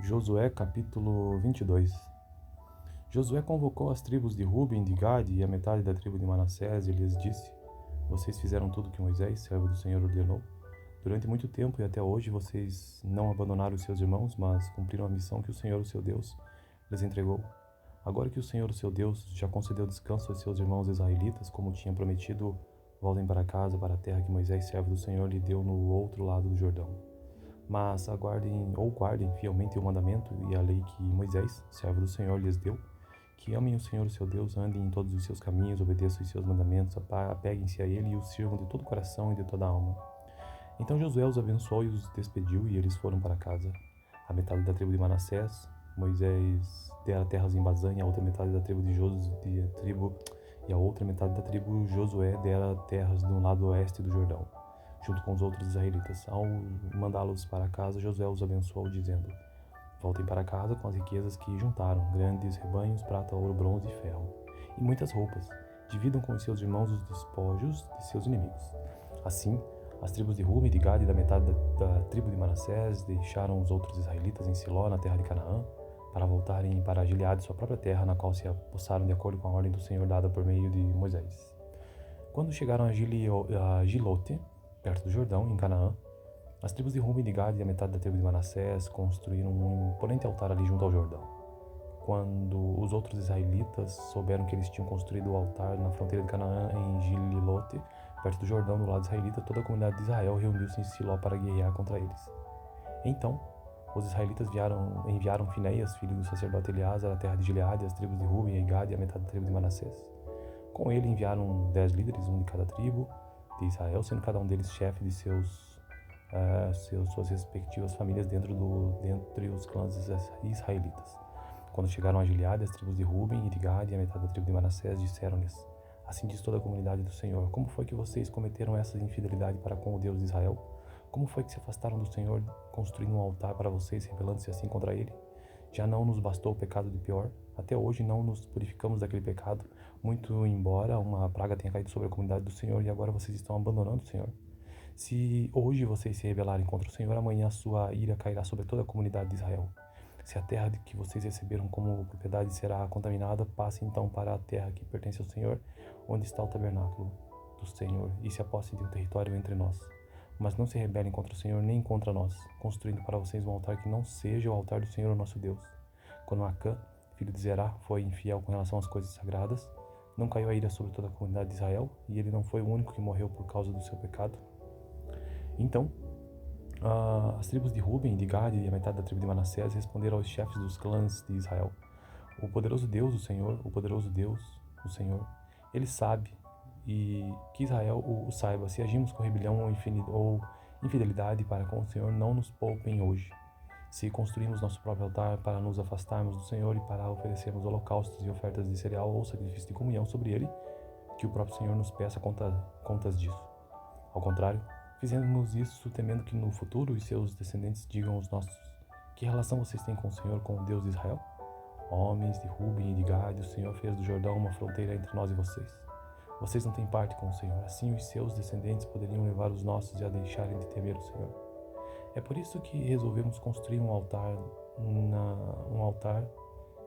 Josué capítulo 22. Josué convocou as tribos de Ruben, de Gade e a metade da tribo de Manassés e lhes disse: Vocês fizeram tudo que Moisés, servo do Senhor, ordenou. Durante muito tempo e até hoje vocês não abandonaram os seus irmãos, mas cumpriram a missão que o Senhor, o seu Deus, lhes entregou. Agora que o Senhor, o seu Deus, já concedeu descanso aos seus irmãos israelitas, como tinha prometido, voltem para casa, para a terra que Moisés, servo do Senhor, lhe deu no outro lado do Jordão. Mas guardem fielmente o mandamento e a lei que Moisés, servo do Senhor, lhes deu, que amem o Senhor, o seu Deus, andem em todos os seus caminhos, obedeçam os seus mandamentos, apeguem-se a ele e o sirvam de todo o coração e de toda a alma. Então Josué os abençoou e os despediu, e eles foram para casa. A metade da tribo de Manassés, Moisés dera terras em Bazã, e a outra metade da tribo e a outra metade da tribo Josué dera terras no lado oeste do Jordão, junto com os outros israelitas. Ao mandá-los para casa, Josué os abençoou, dizendo: Voltem para casa com as riquezas que juntaram, grandes rebanhos, prata, ouro, bronze e ferro, e muitas roupas. Dividam com os seus irmãos os despojos de seus inimigos. Assim, as tribos de Ruben, de Gade e da metade da tribo de Manassés deixaram os outros israelitas em Siló, na terra de Canaã, para voltarem para Gileade, sua própria terra, na qual se apossaram de acordo com a ordem do Senhor dada por meio de Moisés. Quando chegaram a Gilote, perto do Jordão, em Canaã, as tribos de Ruben, de Gade e a metade da tribo de Manassés construíram um imponente altar ali junto ao Jordão. Quando os outros israelitas souberam que eles tinham construído o altar na fronteira de Canaã, em Gililote, perto do Jordão, do lado israelita, toda a comunidade de Israel reuniu-se em Siló para guerrear contra eles. Então, os israelitas enviaram Finéias, filho do sacerdote Eleazar, à terra de Gileade, as tribos de Ruben e Gade e a metade da tribo de Manassés. Com ele enviaram 10 líderes, um de cada tribo de Israel, sendo cada um deles chefe de suas respectivas famílias dentre os clãs israelitas. Quando chegaram a Gileade, as tribos de Ruben e de Gade e a metade da tribo de Manassés disseram-lhes: Assim diz toda a comunidade do Senhor: Como foi que vocês cometeram essa infidelidade para com o Deus de Israel? Como foi que se afastaram do Senhor, construindo um altar para vocês, rebelando-se assim contra ele? Já não nos bastou o pecado de pior? Até hoje não nos purificamos daquele pecado, muito embora uma praga tenha caído sobre a comunidade do Senhor, e agora vocês estão abandonando o Senhor. Se hoje vocês se rebelarem contra o Senhor, amanhã a sua ira cairá sobre toda a comunidade de Israel. Se a terra que vocês receberam como propriedade será contaminada, passem então para a terra que pertence ao Senhor, onde está o tabernáculo do Senhor, e se apossem de um território entre nós. Mas não se rebelem contra o Senhor nem contra nós, construindo para vocês um altar que não seja o altar do Senhor, nosso Deus. Quando Acã, filho de Zerá, foi infiel com relação às coisas sagradas, não caiu a ira sobre toda a comunidade de Israel, e ele não foi o único que morreu por causa do seu pecado. Então, as tribos de Ruben, de Gade e a metade da tribo de Manassés responderam aos chefes dos clãs de Israel: O poderoso Deus, o Senhor, o poderoso Deus, o Senhor, ele sabe, e que Israel o saiba. Se agimos com rebelião ou infidelidade para com o Senhor, não nos poupem hoje. Se construímos nosso próprio altar para nos afastarmos do Senhor e para oferecermos holocaustos e ofertas de cereal ou sacrifício de comunhão sobre ele, que o próprio Senhor nos peça contas disso. Ao contrário, fizemos isso temendo que no futuro os seus descendentes digam aos nossos: Que relação vocês têm com o Senhor, com o Deus de Israel? Homens de Ruben e de Gade, o Senhor fez do Jordão uma fronteira entre nós e vocês. Vocês não têm parte com o Senhor, assim os seus descendentes poderiam levar os nossos a deixarem de temer o Senhor. É por isso que resolvemos construir um altar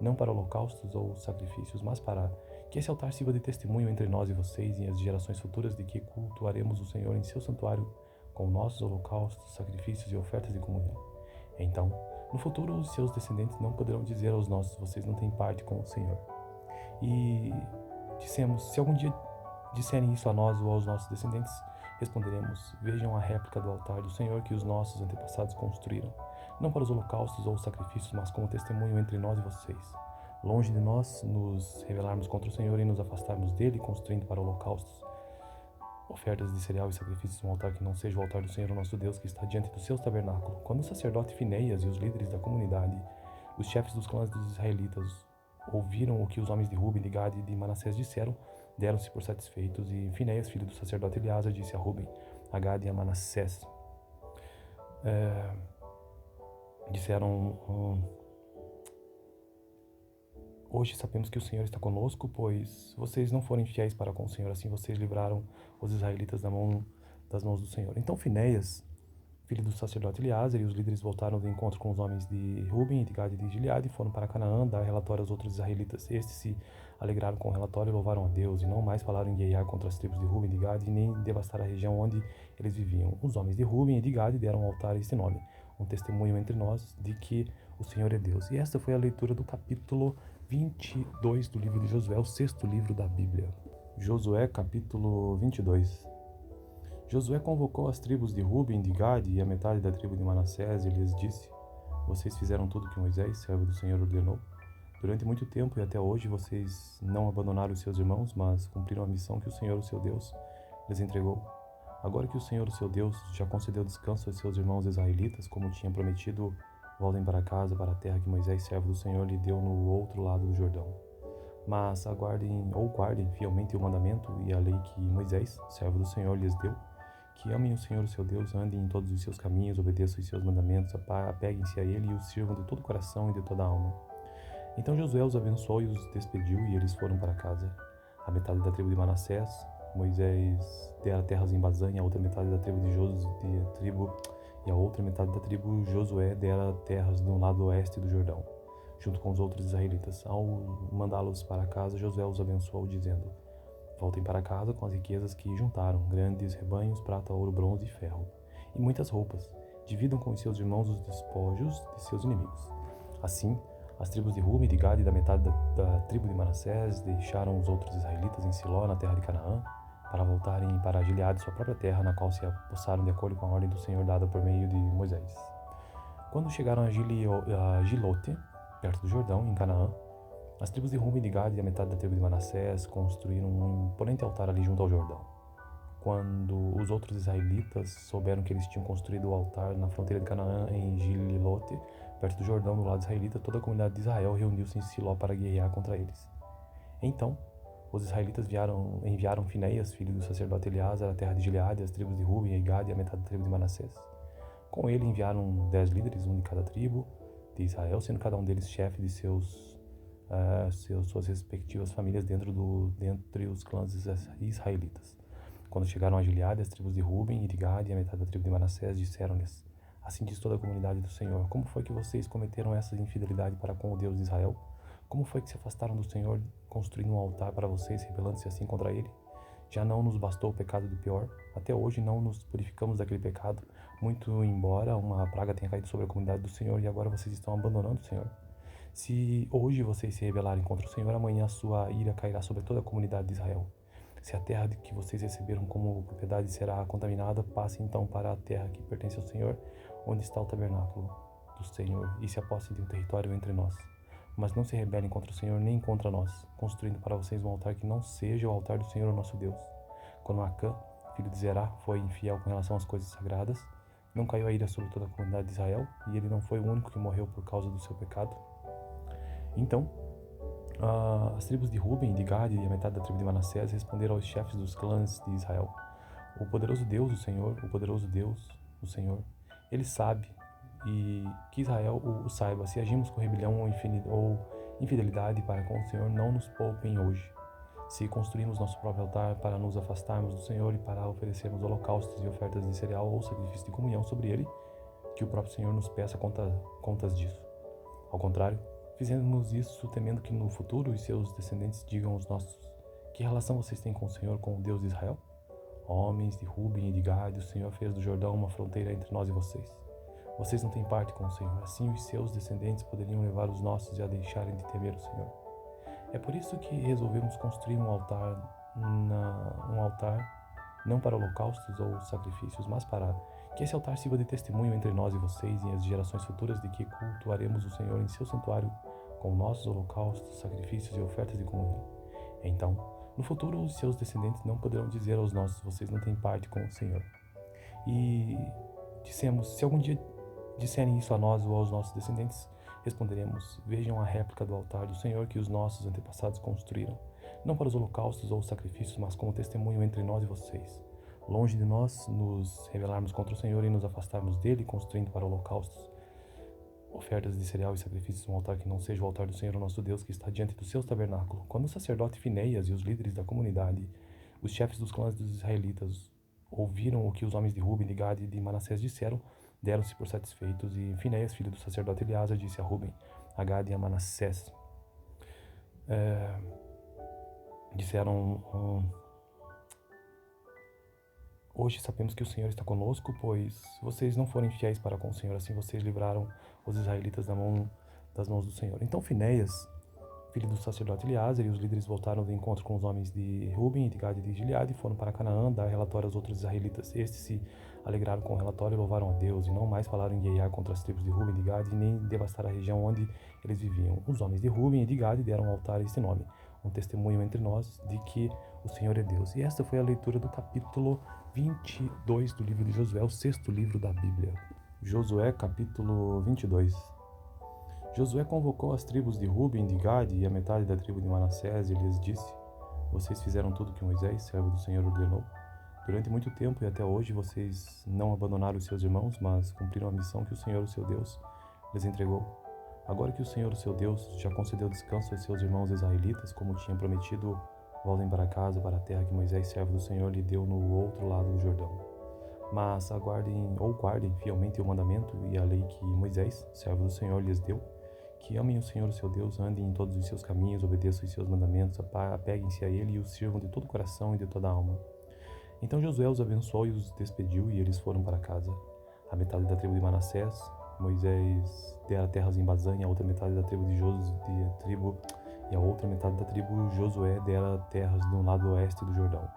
não para holocaustos ou sacrifícios, mas para que esse altar sirva de testemunho entre nós e vocês e as gerações futuras de que cultuaremos o Senhor em seu santuário com nossos holocaustos, sacrifícios e ofertas de comunhão. Então, no futuro, os seus descendentes não poderão dizer aos nossos: Vocês não têm parte com o Senhor. E dissemos: Se algum dia disserem isso a nós ou aos nossos descendentes, responderemos: Vejam a réplica do altar do Senhor que os nossos antepassados construíram, não para os holocaustos ou sacrifícios, mas como testemunho entre nós e vocês. Longe de nós nos rebelarmos contra o Senhor e nos afastarmos dele, construindo para holocaustos, ofertas de cereal e sacrifícios um altar que não seja o altar do Senhor, nosso Deus, que está diante do seu tabernáculo. Quando o sacerdote Finéias e os líderes da comunidade, os chefes dos clãs dos israelitas, ouviram o que os homens de Ruben, de Gade e de Manassés disseram, deram-se por satisfeitos, e Finéias, filho do sacerdote Eleazar, disse a Ruben, a Gade e a Manassés: Hoje sabemos que o Senhor está conosco, pois vocês não foram fiéis para com o Senhor, assim vocês livraram os israelitas das mãos do Senhor. Então Finéias filho do sacerdote Eleazar, e os líderes voltaram do encontro com os homens de Ruben, de Gade e de Gileade, e foram para Canaã dar relatório aos outros israelitas. Estes se alegraram com o relatório e louvaram a Deus, e não mais falaram em guerrear contra as tribos de Ruben e de Gade, nem devastar a região onde eles viviam. Os homens de Ruben e de Gade deram ao altar este nome, um testemunho entre nós de que o Senhor é Deus. E esta foi a leitura do capítulo 22 do livro de Josué, o sexto livro da Bíblia. Josué, capítulo 22. Josué convocou as tribos de Ruben, de Gade e a metade da tribo de Manassés e lhes disse: Vocês fizeram tudo que Moisés, servo do Senhor, ordenou. Durante muito tempo e até hoje vocês não abandonaram os seus irmãos, mas cumpriram a missão que o Senhor, o seu Deus, lhes entregou. Agora que o Senhor, o seu Deus, já concedeu descanso aos seus irmãos israelitas, como tinha prometido, voltem para casa, para a terra que Moisés, servo do Senhor, lhe deu no outro lado do Jordão. Mas guardem fielmente o mandamento e a lei que Moisés, servo do Senhor, lhes deu, que amem o Senhor, o seu Deus, andem em todos os seus caminhos, obedeçam os seus mandamentos, apeguem-se a ele e o sirvam de todo o coração e de toda a alma. Então Josué os abençoou e os despediu, e eles foram para casa. A metade da tribo de Manassés, Moisés dera terras em Bazã, e a outra metade da tribo e a outra metade da tribo Josué dera terras no lado oeste do Jordão, junto com os outros israelitas. Ao mandá-los para casa, Josué os abençoou, dizendo: Voltem para casa com as riquezas que juntaram, grandes rebanhos, prata, ouro, bronze e ferro, e muitas roupas. Dividam com os seus irmãos os despojos de seus inimigos. Assim, as tribos de Ruben, de Gade e da metade da tribo de Manassés deixaram os outros israelitas em Siló, na terra de Canaã, para voltarem para Gileade, sua própria terra, na qual se apossaram de acordo com a ordem do Senhor dada por meio de Moisés. Quando chegaram a Gilote, perto do Jordão, em Canaã, as tribos de Ruben, de Gade e a metade da tribo de Manassés construíram um imponente altar ali junto ao Jordão. Quando os outros israelitas souberam que eles tinham construído o altar na fronteira de Canaã, em Gilote, perto do Jordão, do lado israelita, toda a comunidade de Israel reuniu-se em Siló para guerrear contra eles. Então, os israelitas enviaram Finéias, filho do sacerdote Eleazar, à terra de Gileade, as tribos de Ruben e Gade e a metade da tribo de Manassés. Com ele enviaram 10 líderes, um de cada tribo de Israel, sendo cada um deles chefe de suas respectivas famílias dentre os clãs israelitas. Quando chegaram a Gileade, as tribos de Ruben e de Gade e a metade da tribo de Manassés disseram-lhes: Assim diz toda a comunidade do Senhor: Como foi que vocês cometeram essa infidelidade para com o Deus de Israel? Como foi que se afastaram do Senhor, construindo um altar para vocês, rebelando-se assim contra ele? Já não nos bastou o pecado de pior? Até hoje não nos purificamos daquele pecado, muito embora uma praga tenha caído sobre a comunidade do Senhor, e agora vocês estão abandonando o Senhor. Se hoje vocês se rebelarem contra o Senhor, amanhã a sua ira cairá sobre toda a comunidade de Israel. Se a terra que vocês receberam como propriedade será contaminada, passem então para a terra que pertence ao Senhor, onde está o tabernáculo do Senhor, e se apossem de um território entre nós. Mas não se rebelem contra o Senhor nem contra nós, construindo para vocês um altar que não seja o altar do Senhor, nosso Deus. Quando Acã, filho de Zerá, foi infiel com relação às coisas sagradas, não caiu a ira sobre toda a comunidade de Israel, e ele não foi o único que morreu por causa do seu pecado. Então, as tribos de Ruben, de Gade e a metade da tribo de Manassés responderam aos chefes dos clãs de Israel: O poderoso Deus, o Senhor, o poderoso Deus, o Senhor, ele sabe, e que Israel o saiba. Se agimos com rebelião ou infidelidade para com o Senhor, não nos poupem hoje. Se construímos nosso próprio altar para nos afastarmos do Senhor e para oferecermos holocaustos e ofertas de cereal ou sacrifício de comunhão sobre ele, que o próprio Senhor nos peça contas disso. Ao contrário, fizemos isso temendo que no futuro os seus descendentes digam aos nossos: Que relação vocês têm com o Senhor, com o Deus de Israel? Homens de Ruben e de Gade, o Senhor fez do Jordão uma fronteira entre nós e vocês. Vocês não têm parte com o Senhor, assim os seus descendentes poderiam levar os nossos e a deixarem de temer o Senhor. É por isso que resolvemos construir um altar não para holocaustos ou sacrifícios, mas para que esse altar sirva de testemunho entre nós e vocês e as gerações futuras de que cultuaremos o Senhor em seu santuário com nossos holocaustos, sacrifícios e ofertas de comunhão. Então, no futuro, os seus descendentes não poderão dizer aos nossos: Vocês não têm parte com o Senhor. E dissemos: Se algum dia disserem isso a nós ou aos nossos descendentes, responderemos: Vejam a réplica do altar do Senhor que os nossos antepassados construíram, não para os holocaustos ou os sacrifícios, mas como testemunho entre nós e vocês. Longe de nós nos rebelarmos contra o Senhor e nos afastarmos dele, construindo para holocaustos, ofertas de cereal e sacrifícios, um altar que não seja o altar do Senhor, nosso Deus, que está diante do seu tabernáculo. Quando o sacerdote Finéias e os líderes da comunidade, os chefes dos clãs dos israelitas, ouviram o que os homens de Ruben, de Gade e de Manassés disseram, deram-se por satisfeitos, e Finéias, filho do sacerdote Eleazar, disse a Ruben, a Gade e a Manassés, disseram, hoje sabemos que o Senhor está conosco, pois vocês não forem fiéis para com o Senhor, assim vocês livraram os israelitas das mãos do Senhor. Então Finéias, filho do sacerdote Eleazar, e os líderes voltaram de encontro com os homens de Ruben e de Gade e de Gileade, e foram para Canaã dar relatório aos outros israelitas. Estes se alegraram com o relatório e louvaram a Deus, e não mais falaram em guerrear contra as tribos de Ruben e de Gade, nem devastar a região onde eles viviam. Os homens de Ruben e de Gade deram ao altar este nome, um testemunho entre nós de que o Senhor é Deus. E esta foi a leitura do capítulo 22 do livro de Josué, o sexto livro da Bíblia. Josué, capítulo 22. Josué convocou as tribos de Ruben, de Gade e a metade da tribo de Manassés e lhes disse: vocês fizeram tudo que Moisés, servo do Senhor, ordenou. Durante muito tempo e até hoje vocês não abandonaram os seus irmãos, mas cumpriram a missão que o Senhor, o seu Deus, lhes entregou. Agora que o Senhor, o seu Deus, já concedeu descanso aos seus irmãos israelitas, como tinha prometido, voltem para casa, para a terra que Moisés, servo do Senhor, lhe deu no outro lado do Jordão. Mas guardem fielmente o mandamento e a lei que Moisés, servo do Senhor, lhes deu, que amem o Senhor, o seu Deus, andem em todos os seus caminhos, obedeçam os seus mandamentos, apeguem-se a ele e o sirvam de todo o coração e de toda a alma. Então Josué os abençoou e os despediu, e eles foram para casa. A metade da tribo de Manassés, Moisés dera terras em Bazã, e a outra metade da tribo Josué dera terras no lado oeste do Jordão,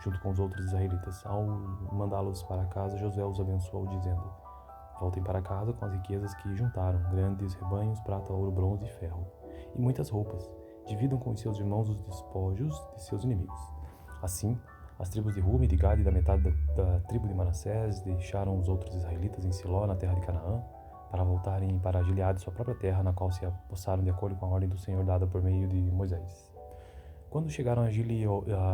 junto com os outros israelitas. Ao mandá-los para casa, Josué os abençoou, dizendo: voltem para casa com as riquezas que juntaram, grandes rebanhos, prata, ouro, bronze e ferro, e muitas roupas. Dividam com os seus irmãos os despojos de seus inimigos. Assim, as tribos de Ruben, de Gade e da metade da tribo de Manassés deixaram os outros israelitas em Siló, na terra de Canaã, para voltarem para Gileade, sua própria terra, na qual se apossaram de acordo com a ordem do Senhor dada por meio de Moisés. Quando chegaram a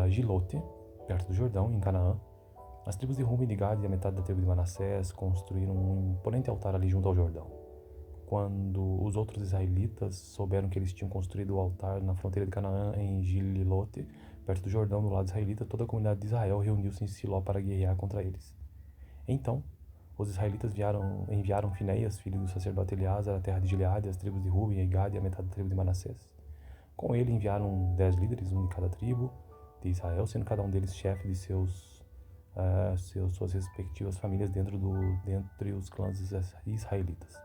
Gilote, perto do Jordão, em Canaã, as tribos de Ruben, de Gade e a metade da tribo de Manassés construíram um imponente altar ali junto ao Jordão. Quando os outros israelitas souberam que eles tinham construído o altar na fronteira de Canaã, em Gilote, perto do Jordão, do lado israelita, toda a comunidade de Israel reuniu-se em Siló para guerrear contra eles. Então, os israelitas enviaram Finéias, filho do sacerdote Eleazar, à terra de Gileade, as tribos de Ruben e Gade e a metade da tribo de Manassés. Com ele enviaram 10 líderes, um de cada tribo de Israel, sendo cada um deles chefe de suas respectivas famílias dentre os clãs israelitas.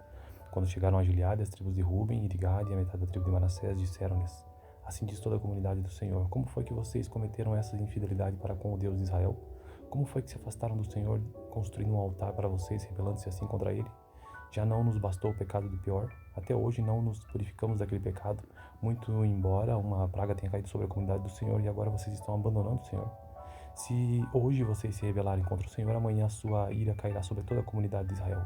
Quando chegaram a Gileade, as tribos de Ruben e de Gade e a metade da tribo de Manassés disseram-lhes: assim diz toda a comunidade do Senhor: como foi que vocês cometeram essa infidelidade para com o Deus de Israel? Como foi que se afastaram do Senhor, construindo um altar para vocês, rebelando-se assim contra ele? Já não nos bastou o pecado de pior? Até hoje não nos purificamos daquele pecado, muito embora uma praga tenha caído sobre a comunidade do Senhor, e agora vocês estão abandonando o Senhor. Se hoje vocês se rebelarem contra o Senhor, amanhã a sua ira cairá sobre toda a comunidade de Israel.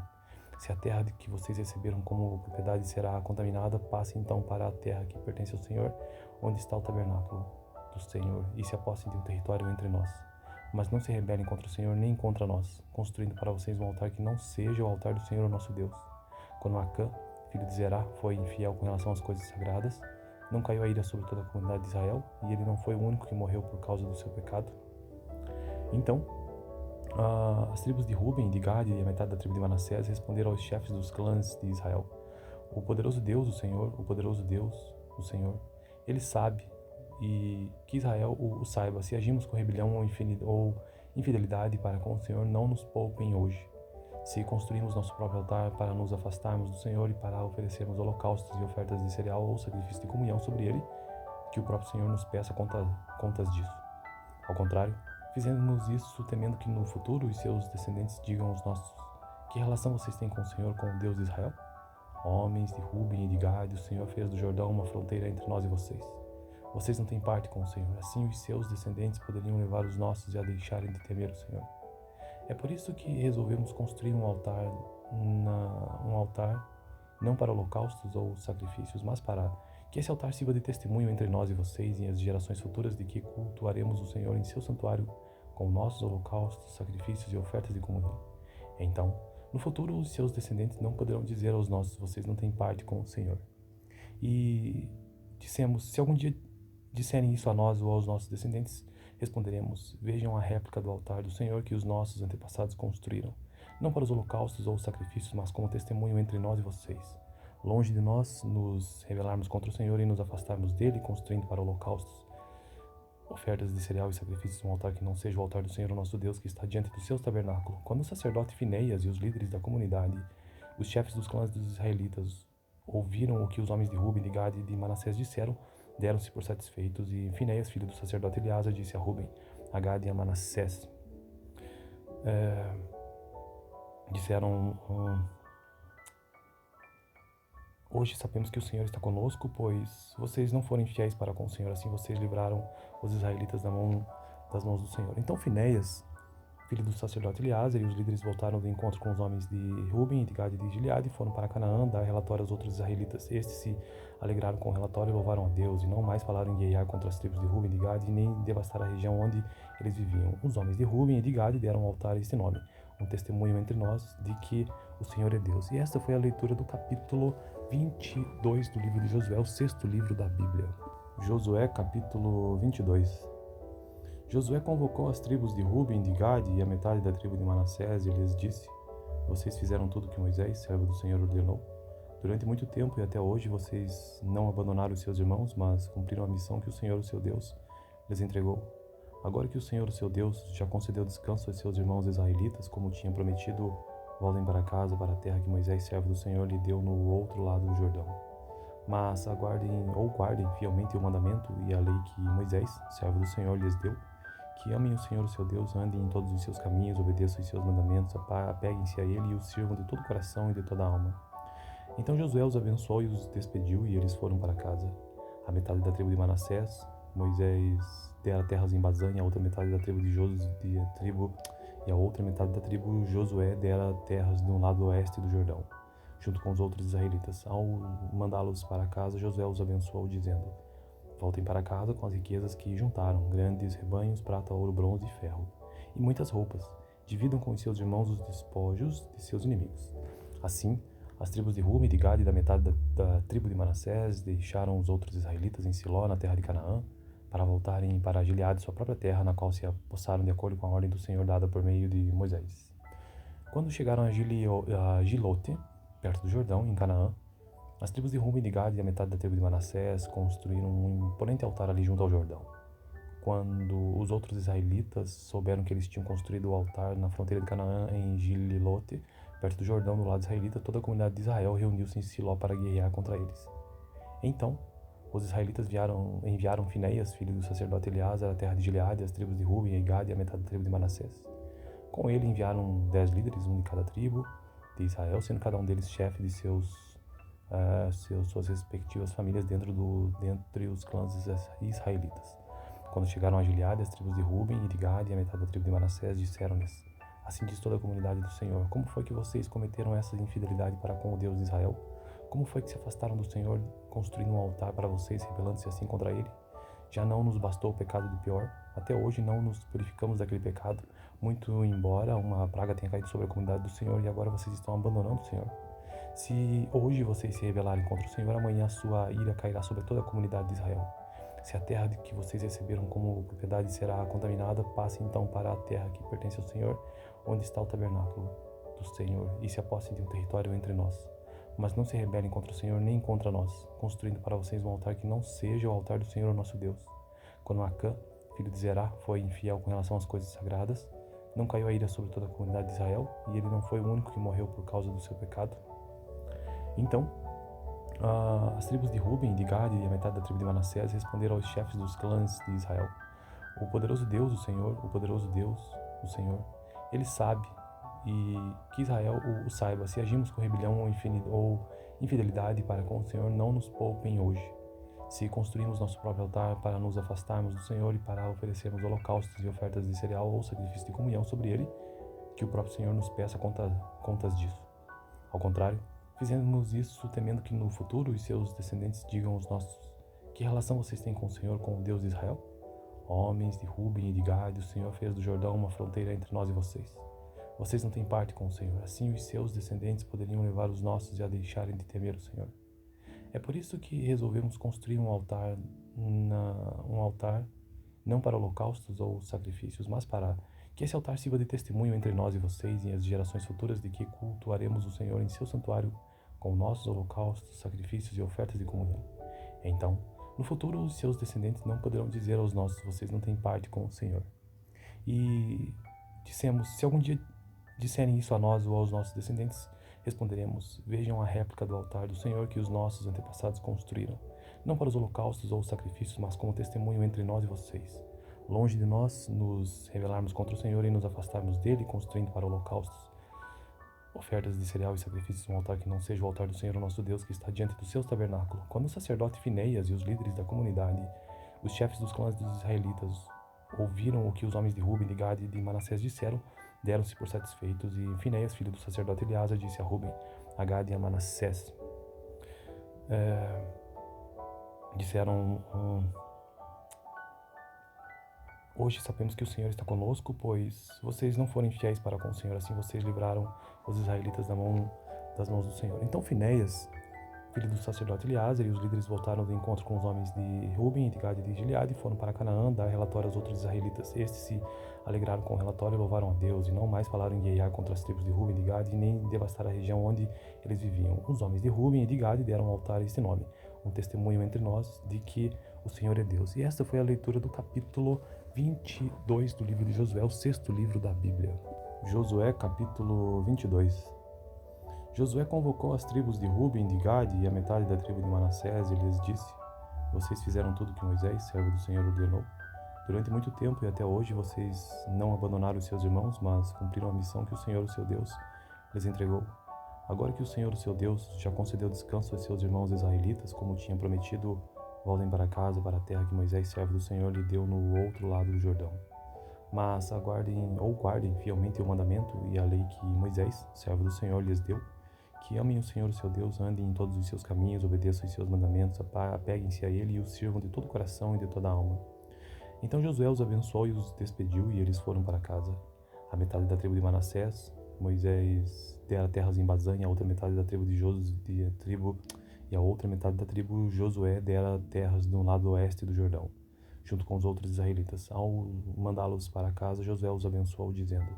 Se a terra que vocês receberam como propriedade será contaminada, passe então para a terra que pertence ao Senhor, onde está o tabernáculo do Senhor, e se apossem de um território entre nós. Mas não se rebelem contra o Senhor nem contra nós, construindo para vocês um altar que não seja o altar do Senhor, nosso Deus. Quando Acã, filho de Zerá, foi infiel com relação às coisas sagradas, não caiu a ira sobre toda a comunidade de Israel, e ele não foi o único que morreu por causa do seu pecado? Então, as tribos de Ruben, de Gade e a metade da tribo de Manassés responderam aos chefes dos clãs de Israel: o poderoso Deus, o Senhor, o poderoso Deus, o Senhor, ele sabe, e que Israel o saiba. Se agimos com rebelião ou infidelidade para com o Senhor, não nos poupem hoje. Se construímos nosso próprio altar para nos afastarmos do Senhor e para oferecermos holocaustos e ofertas de cereal ou sacrifício de comunhão sobre ele, que o próprio Senhor nos peça contas disso. Ao contrário, fizemos isso temendo que no futuro os seus descendentes digam aos nossos: que relação vocês têm com o Senhor, com o Deus de Israel? Homens de Ruben e de Gade, o Senhor fez do Jordão uma fronteira entre nós e vocês. Vocês não têm parte com o Senhor, assim os seus descendentes poderiam levar os nossos a deixarem de temer o Senhor. É por isso que resolvemos construir um altar não para holocaustos ou sacrifícios, mas para que esse altar sirva de testemunho entre nós e vocês e as gerações futuras de que cultuaremos o Senhor em seu santuário com nossos holocaustos, sacrifícios e ofertas de comunhão. Então, no futuro, os seus descendentes não poderão dizer aos nossos: vocês não têm parte com o Senhor. E dissemos: se algum dia disserem isso a nós ou aos nossos descendentes, responderemos: vejam a réplica do altar do Senhor que os nossos antepassados construíram. não para os holocaustos ou os sacrifícios, mas como testemunho entre nós e vocês. Longe de nós nos rebelarmos contra o Senhor e nos afastarmos dele, construindo para holocaustos, ofertas de cereal e sacrifícios um altar que não seja o altar do Senhor, nosso Deus, que está diante do seu tabernáculo. Quando o sacerdote Fineias e os líderes da comunidade, os chefes dos clãs dos israelitas, ouviram o que os homens de Ruben, de Gade e de Manassés disseram, deram-se por satisfeitos, e Fineias, filho do sacerdote Eleazar, disse a Ruben, a Gade e a Manassés, disseram: hoje sabemos que o Senhor está conosco, pois vocês não foram fiéis para com o Senhor, assim vocês livraram os israelitas das mãos do Senhor. Então Fineias, filho do sacerdote Eleazar, e os líderes voltaram do encontro com os homens de Ruben, de Gade e de Gileade, e foram para Canaã dar relatório aos outros israelitas. Estes se alegraram com o relatório e louvaram a Deus, e não mais falaram em guerrear contra as tribos de Ruben e de Gade, nem devastar a região onde eles viviam. Os homens de Ruben e de Gade deram ao altar este nome, um testemunho entre nós de que o Senhor é Deus. E esta foi a leitura do capítulo 22 do livro de Josué, o sexto livro da Bíblia. Josué, capítulo 22. Josué convocou as tribos de Ruben, de Gade e a metade da tribo de Manassés e lhes disse: vocês fizeram tudo que Moisés, servo do Senhor, ordenou. Durante muito tempo e até hoje vocês não abandonaram os seus irmãos, mas cumpriram a missão que o Senhor, o seu Deus, lhes entregou. Agora que o Senhor, o seu Deus, já concedeu descanso aos seus irmãos israelitas, como tinha prometido, voltem para casa, para a terra que Moisés, servo do Senhor, lhe deu no outro lado do Jordão. Mas guardem fielmente o mandamento e a lei que Moisés, servo do Senhor, lhes deu, que amem o Senhor, o seu Deus, andem em todos os seus caminhos, obedeçam os seus mandamentos, apeguem-se a ele e o sirvam de todo o coração e de toda a alma. Então Josué os abençoou e os despediu, e eles foram para casa. A metade da tribo de Manassés, Moisés dera terras em Bazã, e a outra metade da tribo e a outra metade da tribo Josué dera terras no lado oeste do Jordão, junto com os outros israelitas. Ao mandá-los para casa, Josué os abençoou, dizendo: voltem para casa com as riquezas que juntaram, grandes rebanhos, prata, ouro, bronze e ferro, e muitas roupas. Dividam com os seus irmãos os despojos de seus inimigos. Assim, as tribos de Ruben, de Gade e da metade da tribo de Manassés deixaram os outros israelitas em Siló, na terra de Canaã, para voltarem para Gileade, sua própria terra, na qual se apossaram de acordo com a ordem do Senhor dada por meio de Moisés. Quando chegaram a Gilote, perto do Jordão, em Canaã, as tribos de Ruben, de Gade e a metade da tribo de Manassés construíram um imponente altar ali junto ao Jordão. Quando os outros israelitas souberam que eles tinham construído o altar na fronteira de Canaã, em Gilote, perto do Jordão, do lado israelita, toda a comunidade de Israel reuniu-se em Siló para guerrear contra eles. Então, os israelitas enviaram Fineias, filho do sacerdote Eleazar, à terra de Gileade, as tribos de Ruben e Gade e a metade da tribo de Manassés. Com ele enviaram 10 líderes, um de cada tribo de Israel, sendo cada um deles chefe de suas respectivas famílias dentre os clãs israelitas. Quando chegaram a Gileade, as tribos de Ruben e de Gade e a metade da tribo de Manassés disseram-lhes: assim diz toda a comunidade do Senhor: como foi que vocês cometeram essa infidelidade para com o Deus de Israel? Como foi que se afastaram do Senhor, construindo um altar para vocês, rebelando-se assim contra ele? Já não nos bastou o pecado do pior? Até hoje não nos purificamos daquele pecado, muito embora uma praga tenha caído sobre a comunidade do Senhor, e agora vocês estão abandonando o Senhor. Se hoje vocês se rebelarem contra o Senhor, amanhã a sua ira cairá sobre toda a comunidade de Israel. Se a terra que vocês receberam como propriedade será contaminada, passem então para a terra que pertence ao Senhor, onde está o tabernáculo do Senhor, e se apossem de um território entre nós. Mas não se rebelem contra o Senhor nem contra nós, construindo para vocês um altar que não seja o altar do Senhor, nosso Deus. Quando Acã, filho de Zerá, foi infiel com relação às coisas sagradas, não caiu a ira sobre toda a comunidade de Israel, e ele não foi o único que morreu por causa do seu pecado. Então, as tribos de Ruben, de Gade e a metade da tribo de Manassés responderam aos chefes dos clãs de Israel: o poderoso Deus, o Senhor, o poderoso Deus, o Senhor, ele sabe, e que Israel o saiba. Se agimos com rebelião ou infidelidade para com o Senhor, não nos poupem hoje. Se construímos nosso próprio altar para nos afastarmos do Senhor e para oferecermos holocaustos e ofertas de cereal ou sacrifício de comunhão sobre ele, que o próprio Senhor nos peça contas disso. Ao contrário, fizemos isso temendo que no futuro os seus descendentes digam aos nossos: que relação vocês têm com o Senhor, com o Deus de Israel? Homens de Ruben e de Gade, o Senhor fez do Jordão uma fronteira entre nós e vocês. Vocês não têm parte com o Senhor, assim os seus descendentes poderiam levar os nossos a deixarem de temer o Senhor. É por isso que resolvemos construir um altar não para holocaustos ou sacrifícios, mas para Que esse altar sirva de testemunho entre nós e vocês e as gerações futuras de que cultuaremos o Senhor em seu santuário com nossos holocaustos, sacrifícios e ofertas de comunhão. Então, no futuro, os seus descendentes não poderão dizer aos nossos: vocês não têm parte com o Senhor. E dissemos: se algum dia disserem isso a nós ou aos nossos descendentes, responderemos: vejam a réplica do altar do Senhor que os nossos antepassados construíram, não para os holocaustos ou os sacrifícios, mas como testemunho entre nós e vocês. Longe de nós nos rebelarmos contra o Senhor e nos afastarmos dele, construindo para holocaustos, ofertas de cereal e sacrifícios um altar que não seja o altar do Senhor, o nosso Deus, que está diante do seu tabernáculo. Quando o sacerdote Finéias e os líderes da comunidade, os chefes dos clãs dos israelitas, ouviram o que os homens de Ruben, de Gade e de Manassés disseram, deram-se por satisfeitos, e Finéias, filho do sacerdote Eleazar, disse a Ruben, a Gade e a Manassés, disseram: hoje sabemos que o Senhor está conosco, pois vocês não foram fiéis para com o Senhor, assim vocês livraram os israelitas das mãos do Senhor. Então Finéias, filho do sacerdote Eleazar, e os líderes voltaram do encontro com os homens de Ruben, de Gade e de Gileade, e foram para Canaã dar relatório aos outros israelitas. Estes se alegraram com o relatório e louvaram a Deus, e não mais falaram em guerrear contra as tribos de Ruben e de Gade, nem devastar a região onde eles viviam. Os homens de Ruben e de Gade deram ao altar este nome, um testemunho entre nós de que o Senhor é Deus. E esta foi a leitura do capítulo 22 do livro de Josué, o sexto livro da Bíblia. Josué, capítulo 22. Josué convocou as tribos de Ruben, de Gade e a metade da tribo de Manassés e lhes disse: vocês fizeram tudo que Moisés, servo do Senhor, ordenou. Durante muito tempo e até hoje vocês não abandonaram os seus irmãos, mas cumpriram a missão que o Senhor, o seu Deus, lhes entregou. Agora que o Senhor, o seu Deus, já concedeu descanso aos seus irmãos israelitas, como tinha prometido, voltem para casa, para a terra que Moisés, servo do Senhor, lhe deu no outro lado do Jordão. Mas guardem fielmente o mandamento e a lei que Moisés, servo do Senhor, lhes deu, que amem o Senhor, o seu Deus, andem em todos os seus caminhos, obedeçam os seus mandamentos, apeguem-se a ele e o sirvam de todo o coração e de toda a alma. Então Josué os abençoou e os despediu, e eles foram para casa. A metade da tribo de Manassés, Moisés dera terras em Bazã, e a outra metade da tribo Josué dera terras no lado oeste do Jordão, junto com os outros israelitas. Ao mandá-los para casa, Josué os abençoou, dizendo: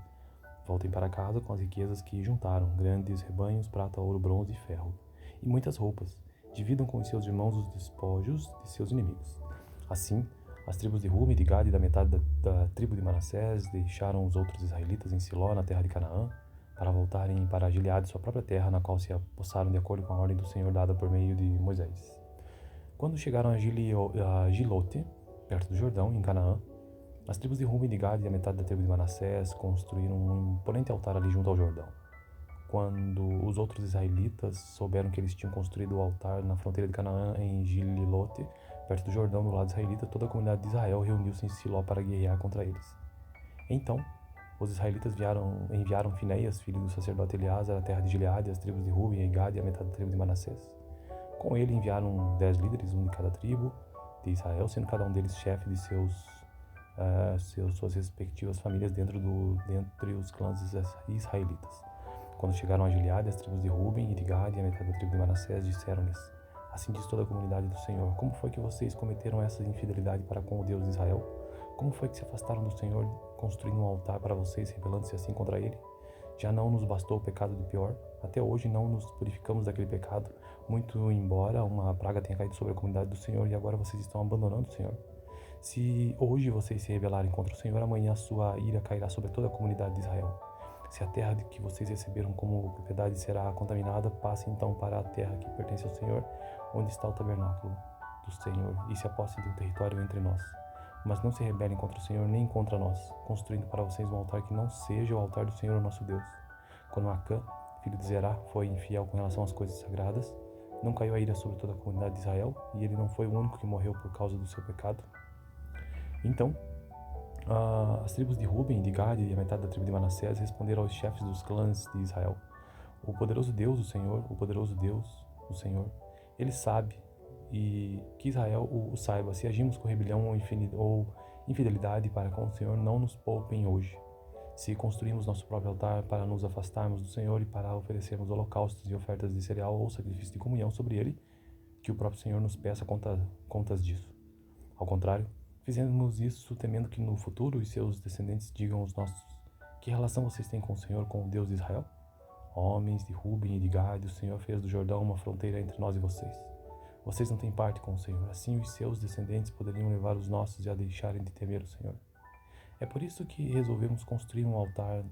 voltem para casa com as riquezas que juntaram, grandes rebanhos, prata, ouro, bronze e ferro, e muitas roupas. Dividam com os seus irmãos os despojos de seus inimigos. Assim, as tribos de Ruben, de Gade e da metade da tribo de Manassés deixaram os outros israelitas em Siló, na terra de Canaã, para voltarem para Gileade, sua própria terra, na qual se apossaram de acordo com a ordem do Senhor dada por meio de Moisés. Quando chegaram a Gilote, perto do Jordão, em Canaã, as tribos de Ruben, de Gade e a metade da tribo de Manassés construíram um imponente altar ali junto ao Jordão. Quando os outros israelitas souberam que eles tinham construído o altar na fronteira de Canaã, em Gililote, perto do Jordão, do lado israelita, toda a comunidade de Israel reuniu-se em Siló para guerrear contra eles. Então, os israelitas enviaram Finéias, filho do sacerdote Eleazar, à terra de Gileade, as tribos de Ruben e Gade e a metade da tribo de Manassés. Com ele enviaram 10 líderes, um de cada tribo de Israel, sendo cada um deles chefe de suas respectivas famílias dentre os clãs israelitas. Quando chegaram a Gileade, as tribos de Ruben e de Gade e a metade da tribo de Manassés disseram-lhes: assim diz toda a comunidade do Senhor, como foi que vocês cometeram essa infidelidade para com o Deus de Israel? Como foi que se afastaram do Senhor, construindo um altar para vocês, rebelando-se assim contra ele? Já não nos bastou o pecado de pior? Até hoje não nos purificamos daquele pecado, muito embora uma praga tenha caído sobre a comunidade do Senhor, e agora vocês estão abandonando o Senhor. Se hoje vocês se rebelarem contra o Senhor, amanhã a sua ira cairá sobre toda a comunidade de Israel. Se a terra que vocês receberam como propriedade será contaminada, passem então para a terra que pertence ao Senhor, onde está o tabernáculo do Senhor, e se apossem de um território entre nós. Mas não se rebelem contra o Senhor nem contra nós, construindo para vocês um altar que não seja o altar do Senhor, nosso Deus. Quando Acã, filho de Zerá, foi infiel com relação às coisas sagradas, não caiu a ira sobre toda a comunidade de Israel, e ele não foi o único que morreu por causa do seu pecado. Então, as tribos de Ruben, de Gade e a metade da tribo de Manassés responderam aos chefes dos clãs de Israel: o poderoso Deus, o Senhor, o poderoso Deus, o Senhor, ele sabe, e que Israel o saiba. Se agimos com rebelião ou infidelidade para com o Senhor, não nos poupem hoje. Se construímos nosso próprio altar para nos afastarmos do Senhor e para oferecermos holocaustos e ofertas de cereal ou sacrifício de comunhão sobre ele, que o próprio Senhor nos peça contas disso. Ao contrário, Fizemos isso temendo que no futuro os seus descendentes digam aos nossos: que relação vocês têm com o Senhor, com o Deus de Israel? Homens de Ruben e de Gade, o Senhor fez do Jordão uma fronteira entre nós e vocês. Vocês não têm parte com o Senhor. Assim os seus descendentes poderiam levar os nossos a deixarem de temer o Senhor. É por isso que resolvemos construir um altar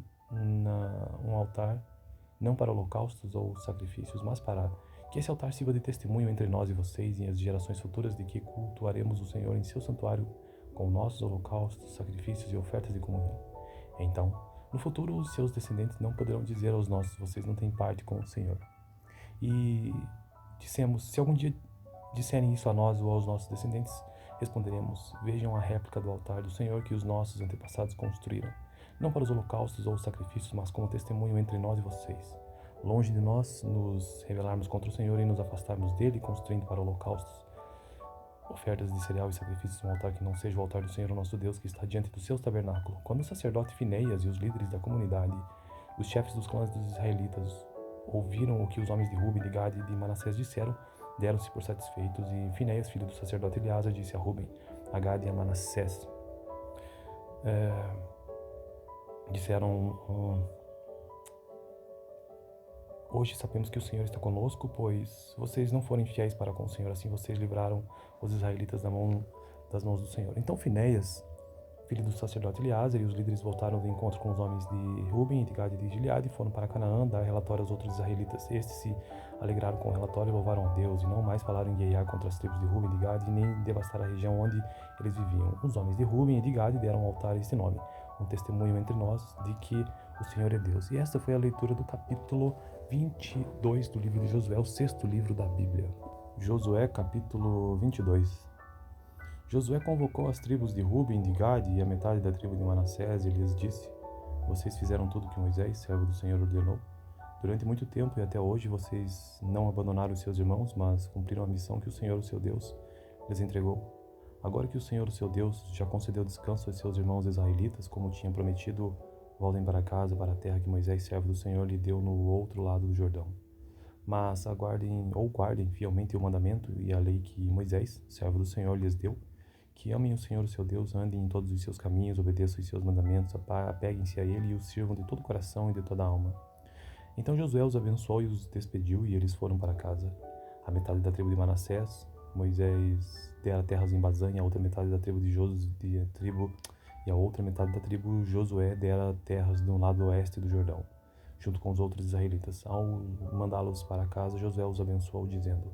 não para holocaustos ou sacrifícios, mas para que esse altar sirva de testemunho entre nós e vocês e as gerações futuras de que cultuaremos o Senhor em seu santuário com nossos holocaustos, sacrifícios e ofertas de comunhão. Então, no futuro, os seus descendentes não poderão dizer aos nossos: vocês não têm parte com o Senhor. E dissemos: se algum dia disserem isso a nós ou aos nossos descendentes, responderemos: vejam a réplica do altar do Senhor que os nossos antepassados construíram, não para os holocaustos ou os sacrifícios, mas como testemunho entre nós e vocês. Longe de nós nos rebelarmos contra o Senhor e nos afastarmos dele, construindo para holocaustos, ofertas de cereal e sacrifícios um altar que não seja o altar do Senhor, o nosso Deus, que está diante do seu tabernáculo. Quando o sacerdote Fineias e os líderes da comunidade, os chefes dos clãs dos israelitas, ouviram o que os homens de Ruben, de Gade e de Manassés disseram, deram-se por satisfeitos, e Fineias, filho do sacerdote Eleazar, disse a Ruben, a Gade e a Manassés, disseram: hoje sabemos que o Senhor está conosco, pois vocês não foram fiéis para com o Senhor, assim vocês livraram os israelitas das mãos do Senhor. Então Fineias, filho do sacerdote Eleazar, e os líderes voltaram de encontro com os homens de Ruben, de Gade e de Gileade, e foram para Canaã dar relatório aos outros israelitas. Estes se alegraram com o relatório e louvaram a Deus, e não mais falaram em guerrear contra as tribos de Ruben e de Gade, nem devastar a região onde eles viviam. Os homens de Ruben e de Gade deram ao altar este nome, um testemunho entre nós de que o Senhor é Deus. E esta foi a leitura do capítulo 22 do livro de Josué, o sexto livro da Bíblia. Josué, capítulo 22. Josué convocou as tribos de Ruben, de Gade e a metade da tribo de Manassés e lhes disse: vocês fizeram tudo que Moisés, servo do Senhor, ordenou. Durante muito tempo e até hoje vocês não abandonaram os seus irmãos, mas cumpriram a missão que o Senhor, o seu Deus, lhes entregou. Agora que o Senhor, o seu Deus, já concedeu descanso aos seus irmãos israelitas, como tinha prometido, voltem para casa, para a terra que Moisés, servo do Senhor, lhe deu no outro lado do Jordão. Mas guardem fielmente o mandamento e a lei que Moisés, servo do Senhor, lhes deu, que amem o Senhor, o seu Deus, andem em todos os seus caminhos, obedeçam os seus mandamentos, apeguem-se a ele e o sirvam de todo o coração e de toda a alma. Então Josué os abençoou e os despediu, e eles foram para casa. A metade da tribo de Manassés, Moisés dera terras em Bazã, e a outra metade da tribo e a outra metade da tribo Josué dera terras do lado oeste do Jordão, junto com os outros israelitas. Ao mandá-los para casa, Josué os abençoou, dizendo: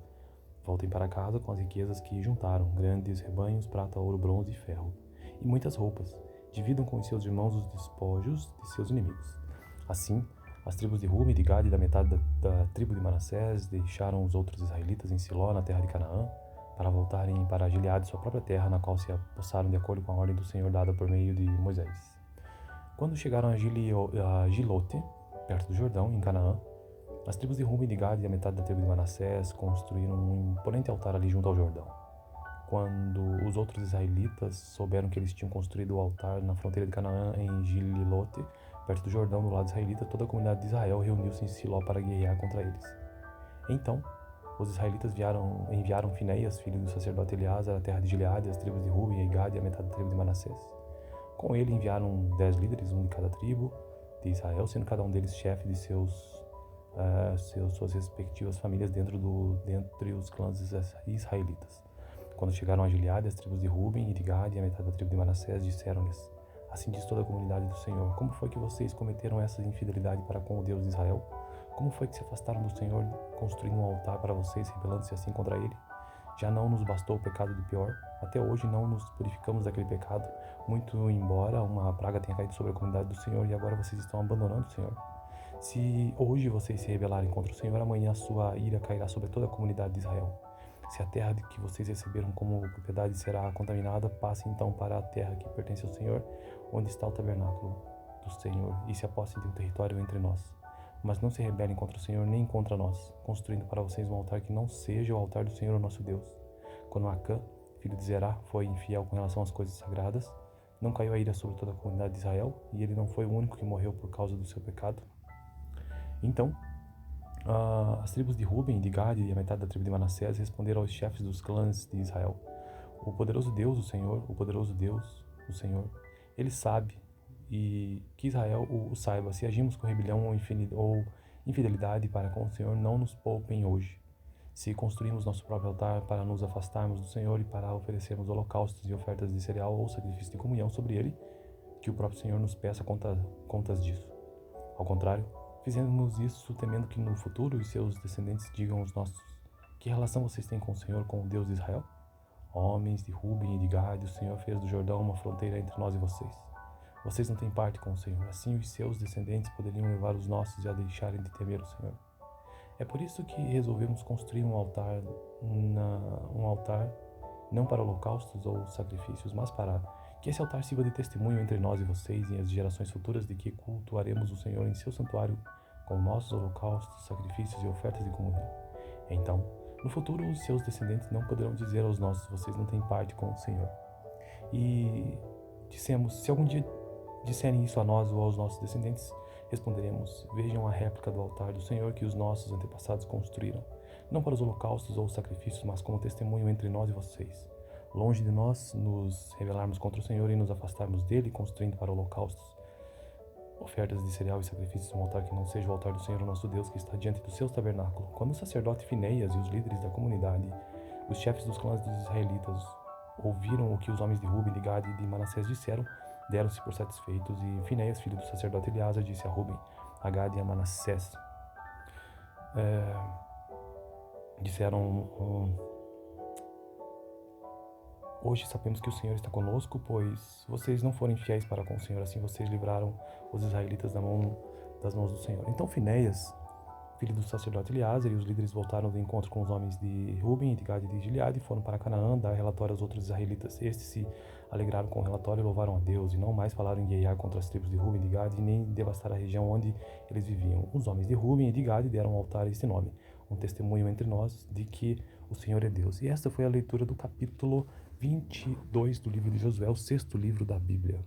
voltem para casa com as riquezas que juntaram, grandes rebanhos, prata, ouro, bronze e ferro, e muitas roupas. Dividam com os seus irmãos os despojos de seus inimigos. Assim, as tribos de Ruben, de Gade e da metade da tribo de Manassés deixaram os outros israelitas em Siló, na terra de Canaã, para voltarem para Gileade, sua própria terra, na qual se apossaram de acordo com a ordem do Senhor dada por meio de Moisés. Quando chegaram a Gilote, perto do Jordão, em Canaã, as tribos de Ruben, de Gade e a metade da tribo de Manassés construíram um imponente altar ali junto ao Jordão. Quando os outros israelitas souberam que eles tinham construído o altar na fronteira de Canaã, em Gilote, perto do Jordão, do lado israelita, toda a comunidade de Israel reuniu-se em Siló para guerrear contra eles. Então, os israelitas enviaram Fineias, filho do sacerdote Eleazar, à terra de Gileade, as tribos de Ruben e Gade e a metade da tribo de Manassés. Com ele enviaram 10 líderes, um de cada tribo de Israel, sendo cada um deles chefe de suas respectivas famílias dentre os clãs israelitas. Quando chegaram a Gileade, as tribos de Ruben e de Gade e a metade da tribo de Manassés disseram-lhes: assim diz toda a comunidade do Senhor: como foi que vocês cometeram essa infidelidade para com o Deus de Israel? Como foi que se afastaram do Senhor, construindo um altar para vocês, rebelando-se assim contra ele? Já não nos bastou o pecado do pior? Até hoje não nos purificamos daquele pecado, muito embora uma praga tenha caído sobre a comunidade do Senhor, e agora vocês estão abandonando o Senhor. Se hoje vocês se rebelarem contra o Senhor, amanhã a sua ira cairá sobre toda a comunidade de Israel. Se a terra que vocês receberam como propriedade será contaminada, passem então para a terra que pertence ao Senhor, onde está o tabernáculo do Senhor, e se apossem de um território entre nós. Mas não se rebelem contra o Senhor nem contra nós, construindo para vocês um altar que não seja o altar do Senhor, o nosso Deus. Quando Acã, filho de Zerá, foi infiel com relação às coisas sagradas, não caiu a ira sobre toda a comunidade de Israel, e ele não foi o único que morreu por causa do seu pecado. Então, as tribos de Ruben, de Gade e a metade da tribo de Manassés responderam aos chefes dos clãs de Israel: o poderoso Deus, o Senhor, o poderoso Deus, o Senhor, Ele sabe, e que Israel o saiba. Se agimos com rebelião ou infidelidade para com o Senhor, não nos poupem hoje. Se construímos nosso próprio altar para nos afastarmos do Senhor e para oferecermos holocaustos e ofertas de cereal ou sacrifício de comunhão sobre ele, que o próprio Senhor nos peça contas disso. Ao contrário, fizemos isso temendo que no futuro os seus descendentes digam aos nossos: que relação vocês têm com o Senhor, com o Deus de Israel? Homens de Ruben e de Gade, o Senhor fez do Jordão uma fronteira entre nós e vocês. Vocês não têm parte com o Senhor, assim os seus descendentes poderiam levar os nossos a deixarem de temer o Senhor. É por isso que resolvemos construir um altar não para holocaustos ou sacrifícios, mas para que esse altar sirva de testemunho entre nós e vocês e as gerações futuras de que cultuaremos o Senhor em seu santuário com nossos holocaustos, sacrifícios e ofertas de comunhão. Então, no futuro, os seus descendentes não poderão dizer aos nossos: vocês não têm parte com o Senhor. E dissemos: se algum dia disserem isso a nós ou aos nossos descendentes, responderemos: vejam a réplica do altar do Senhor que os nossos antepassados construíram, não para os holocaustos ou sacrifícios, mas como testemunho entre nós e vocês. Longe de nós nos rebelarmos contra o Senhor e nos afastarmos dele, construindo para holocaustos, ofertas de cereal e sacrifícios um altar que não seja o altar do Senhor, o nosso Deus, que está diante do seu tabernáculo. Quando o sacerdote Finéias e os líderes da comunidade, os chefes dos clãs dos israelitas, ouviram o que os homens de Ruben, de Gade e de Manassés disseram, deram-se por satisfeitos, e Finéias, filho do sacerdote Eleazar, disse a Ruben, a Gade e a Manassés: hoje sabemos que o Senhor está conosco, pois vocês não foram fiéis para com o Senhor, assim vocês livraram os israelitas das mãos do Senhor. Então Finéias, filho do sacerdote Eleazar, e os líderes voltaram do encontro com os homens de Ruben, de Gade e de Gileade, e foram para Canaã dar relatório aos outros israelitas. Estes se alegraram com o relatório e louvaram a Deus, e não mais falaram em guerrear contra as tribos de Ruben e de Gade, nem devastar a região onde eles viviam. Os homens de Ruben e de Gade deram ao altar este nome, um testemunho entre nós de que o Senhor é Deus. E esta foi a leitura do capítulo 22 do livro de Josué, o sexto livro da Bíblia.